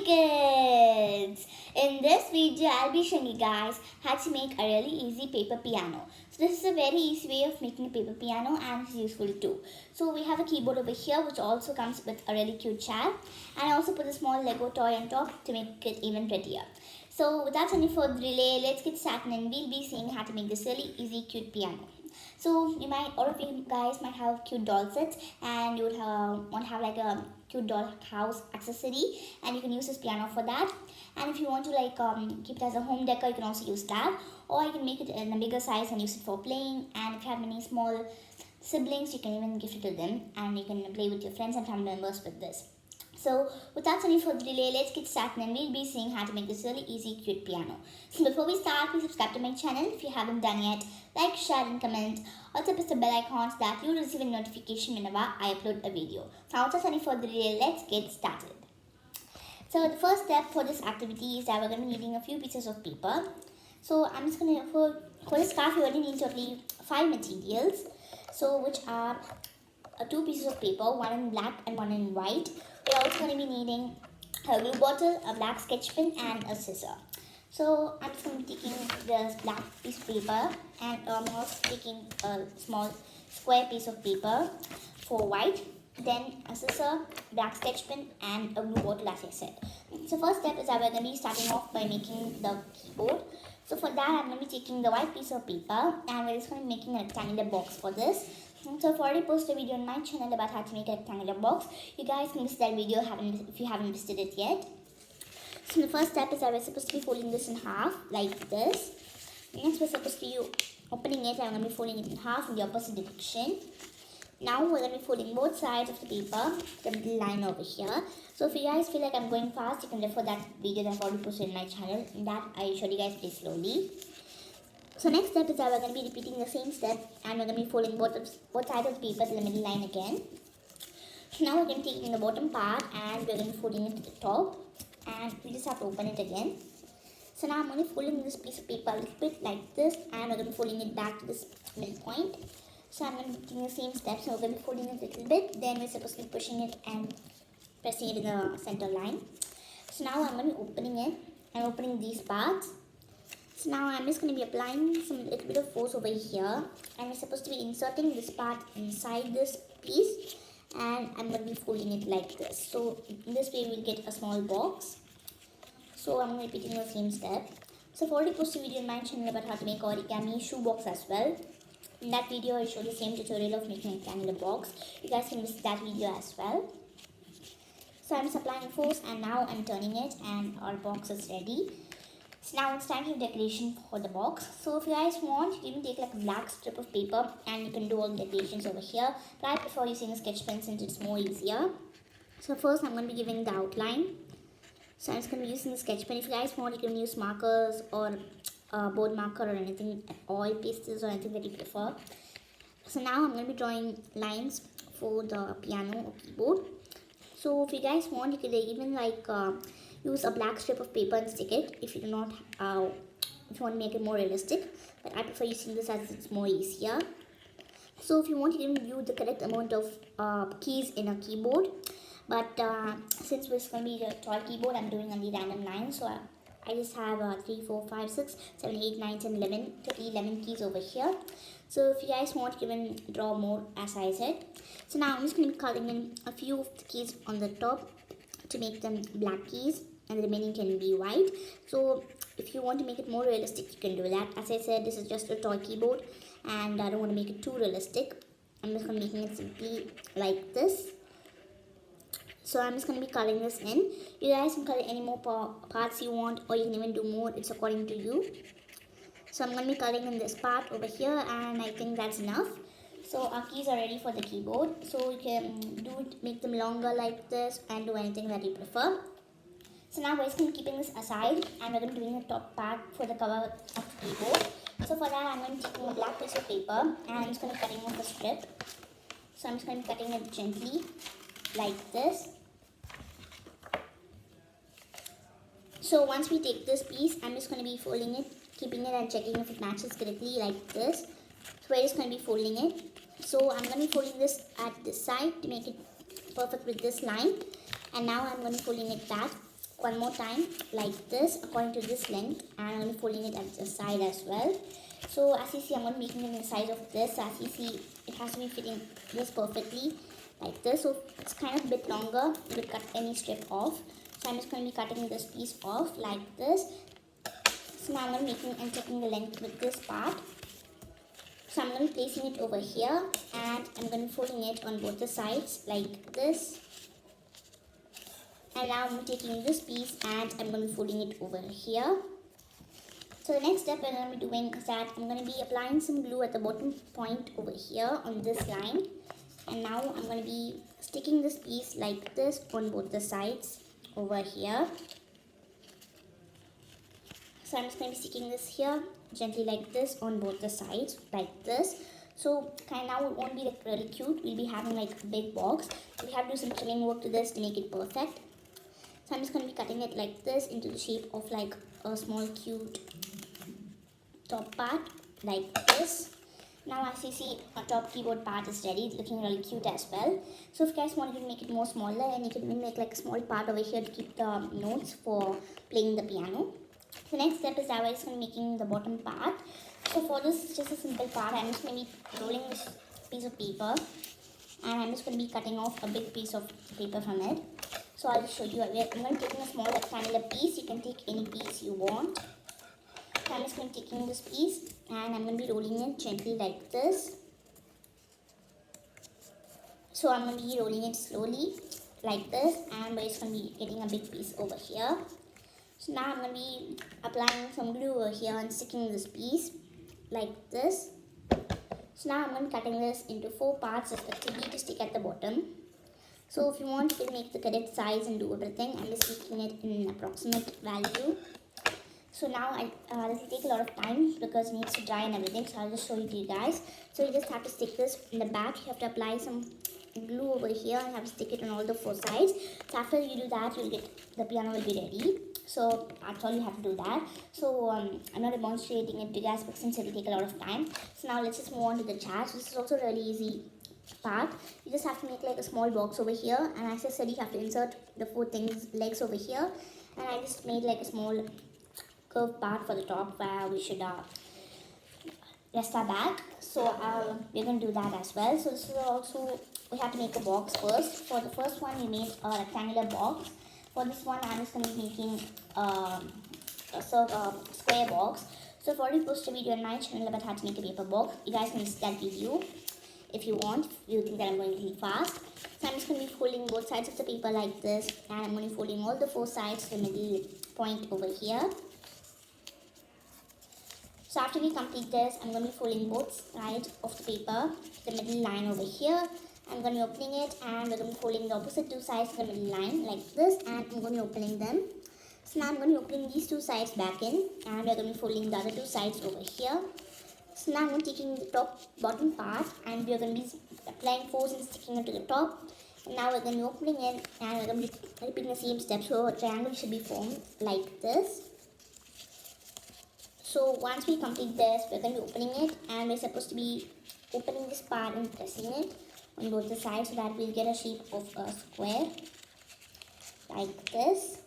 kids! In this video, I'll be showing you guys how to make a really easy paper piano. So this is a very easy way of making a paper piano and it's useful too. So we have a keyboard over here which also comes with a really cute chair. And I also put a small Lego toy on top to make it even prettier. So without any further delay, let's get started and we'll be seeing how to make this really easy cute piano. So all of you guys might have cute doll sets and you would want to have like a cute doll house accessory, and you can use this piano for that. And if you want to keep it as a home decor, you can also use that, or you can make it in a bigger size and use it for playing. And if you have many small siblings, you can even gift it to them and you can play with your friends and family members with this. So without any further delay, let's get started and we'll be seeing how to make this really easy cute piano. So before we start, please subscribe to my channel if you haven't done yet. Like, share and comment. Also press the bell icon so that you'll receive a notification whenever I upload a video. So without any further delay, let's get started. So the first step for this activity is that we're going to be needing a few pieces of paper. So I'm just going to, for this craft, we only need totally 5 materials. So which are 2 pieces of paper, one in black and one in white. We're also going to be needing a glue bottle, a black sketch pen and a scissor. So I'm just going to be taking this black piece of paper and I'm also taking a small square piece of paper for white, then a scissor, black sketch pen and a glue bottle as I said. So first step is that we're going to be starting off by making the keyboard. So for that I'm going to be taking the white piece of paper and we're just going to be making a rectangular box for this. So I've already posted a video on my channel about how to make a rectangular box. You guys can visit that video if you haven't visited it yet. So the first step is that we're supposed to be folding this in half like this. Next we're supposed to be opening it and I'm going to be folding it in half in the opposite direction. Now we're going to be folding both sides of the paper, the little line over here. So if you guys feel like I'm going fast, you can refer that video that I've already posted on my channel. In that I showed you guys pretty slowly. So next step is that we're going to be repeating the same step and we're going to be folding both sides of the paper to the middle line again. So now we're going to be taking the bottom part and we're going to be folding it to the top and we just have to open it again. So now I'm going to be folding this piece of paper a little bit like this and we're going to be folding it back to this middle point. So I'm going to be doing the same steps. So we're going to be folding it a little bit, then we're supposed to be pushing it and pressing it in the center line. So now I'm going to be opening it and opening these parts. So now I'm just going to be applying little bit of force over here and we're supposed to be inserting this part inside this piece and I'm going to be folding it like this. So in this way we'll get a small box. So I'm going to be repeating the same step. So I've already posted a video on my channel about how to make origami shoe box as well. In that video I showed the same tutorial of making a rectangular box. You guys can visit that video as well. So I'm just applying force and now I'm turning it and our box is ready. So now it's time for decoration for the box. So if you guys want, you can take like a black strip of paper and you can do all the decorations over here. But I prefer using a sketch pen since it's more easier. So first I'm going to be giving the outline. So I'm just going to be using the sketch pen. If you guys want, you can use markers or board marker or anything, oil pastels or anything that you prefer. So now I'm going to be drawing lines for the piano or keyboard. So if you guys want, you could even use a black strip of paper and stick it if you do not, if you want to make it more realistic. But I prefer using this as it's more easier. So if you want, you can use the correct amount of keys in a keyboard. But since it's going to be a toy keyboard, I'm doing only random lines. So I just have 3, 4, 5, 6, 7, 8, 9, 10, 11, 11 keys over here. So if you guys want, you can draw more as I said. So now I'm just going to be coloring in a few of the keys on the top to make them black keys and the remaining can be white. So if you want to make it more realistic, you can do that. As I said, this is just a toy keyboard and I don't want to make it too realistic. I'm just going to be making it simply like this. So I'm just going to be coloring this in. You guys can color any more parts you want or you can even do more. It's according to you. So I'm going to be coloring in this part over here and I think that's enough. So our keys are ready for the keyboard. So you can make them longer like this and do anything that you prefer. So now we're just going to be keeping this aside and we're going to be doing the top part for the cover of the keyboard. So for that I'm going to be taking a black piece of paper and I'm just going to be cutting off a strip. So I'm just going to be cutting it gently like this. So once we take this piece, I'm just going to be folding it, keeping it and checking if it matches correctly like this. So we're just going to be folding it. So I'm going to be folding this at this side to make it perfect with this line. And now I'm going to be folding it back one more time like this according to this length, and I'm going to be folding it at the side as well. So as you see, I'm going to be making it in the size of this. As you see, it has to be fitting this perfectly like this. So it's kind of a bit longer to cut any strip off. So I'm just going to be cutting this piece off like this. So now I'm going to be making and checking the length with this part. So I'm going to be placing it over here, and I'm going to be folding it on both the sides like this. And now I'm taking this piece and I'm going to be folding it over here. So the next step I'm going to be doing is that I'm going to be applying some glue at the bottom point over here on this line. And now I'm going to be sticking this piece like this on both the sides over here. So I'm just going to be sticking this here gently like this on both the sides like this. So kind of now it won't be like really cute. We'll be having like a big box. So we have to do some trimming work to this to make it perfect. So I'm just going to be cutting it like this into the shape of like a small cute top part like this. Now as you see, our top keyboard part is ready. It's looking really cute as well. So if you guys want to make it more smaller, and you can make like a small part over here to keep the notes for playing the piano. The next step is that we're just going to be making the bottom part. So for this, it's just a simple part. I'm just going to be rolling this piece of paper, and I'm just going to be cutting off a big piece of paper from it. So I'll just show you. I'm going to be taking a small rectangular piece. You can take any piece you want. So I'm just going to be taking this piece, and I'm going to be rolling it gently like this. So I'm going to be rolling it slowly like this, and we're just going to be getting a big piece over here. So now I'm going to be applying some glue over here and sticking this piece like this. So now I'm going to be cutting this into 4 parts respectively to stick at the bottom. So if you want to make the correct size and do everything, I'm just making it in an approximate value. So now this will take a lot of time because it needs to dry and everything. So I'll just show it to you guys. So you just have to stick this in the back. You have to apply some glue over here and have to stick it on all the 4 sides. So after you do that, you'll get the piano will be ready. So that's all you have to do that. So I'm not demonstrating it to you guys because since it will take a lot of time. So now let's just move on to the chart. So this is also a really easy part. You just have to make like a small box over here, and as I said, you have to insert the 4 things legs over here, and I just made like a small curved part for the top where we should rest our back. So we're going to do that as well. So this is also, we have to make a box first. For the first one, we made a rectangular box. For this one, I'm just going to be making a square box. So I've already posted a video on my channel about how to make a paper box. You guys can see that video if you want, if you think that I'm going really fast. So I'm just going to be folding both sides of the paper like this, and I'm going to be folding all the 4 sides to the middle point over here. So after we complete this, I'm going to be folding both sides of the paper to the middle line over here. I'm going to be opening it, and we're going to be folding the opposite 2 sides to the middle line like this, and I'm going to be opening them. So now I'm going to be opening these 2 sides back in, and we're going to be folding the other 2 sides over here. So now I'm going to be taking the bottom part, and we're going to be applying force and sticking it to the top. And now we're going to be opening it, and we're going to be repeating the same step. So a triangle should be formed like this. So once we complete this, we're going to be opening it, and we're supposed to be opening this part and pressing it on both the sides so that we'll get a shape of a square like this.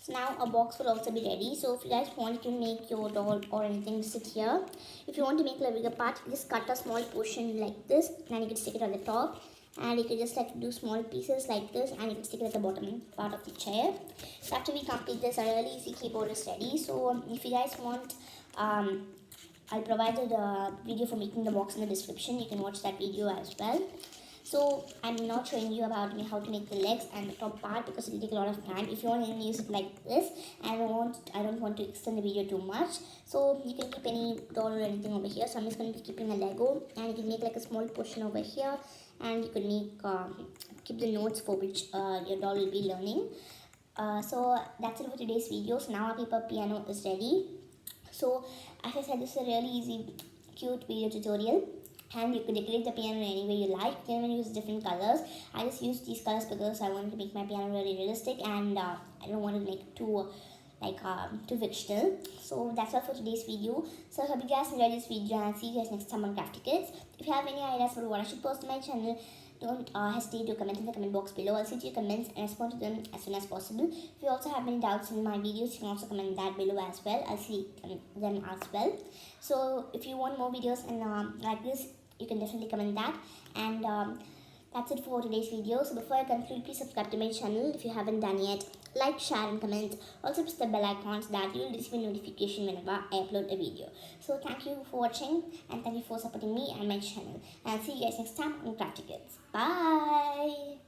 So now a box will also be ready. So if you guys want to make your doll or anything to sit here, if you want to make a bigger part, just cut a small portion like this, and you can stick it on the top, and you can just like do small pieces like this, and you can stick it at the bottom part of the chair. So after we complete this, our really easy keyboard is ready. So if you guys want, I'll provide the video for making the box in the description. You can watch that video as well. So I'm not showing you about how to make the legs and the top part because it will take a lot of time. If you want to use it like this, and I don't want to extend the video too much, so you can keep any doll or anything over here. So I'm just going to be keeping a Lego, and you can make like a small portion over here, and you could make keep the notes for which your doll will be learning. So that's it for today's video. So now our paper piano is ready. So as I said, this is a really easy, cute video tutorial, and you could decorate the piano any way you like. You can even use different colors. I just used these colors because I wanted to make my piano really realistic, and I don't want to make too fictional. So that's all for today's video. So I hope you guys enjoyed this video, and I'll see you guys next time on Crafty Kids. If you have any ideas for what I should post on my channel, don't hesitate to comment in the comment box below. I'll see your comments and respond to them as soon as possible. If you also have any doubts in my videos, you can also comment that below as well. I'll see them as well. So if you want more videos and like this, you can definitely comment that. And that's it for today's video. So before I conclude, please subscribe to my channel if you haven't done yet. Like, share and comment. Also press the bell icon so that you'll receive a notification whenever I upload a video. So thank you for watching and thank you for supporting me and my channel. And I'll see you guys next time on Crafty Kids. Bye!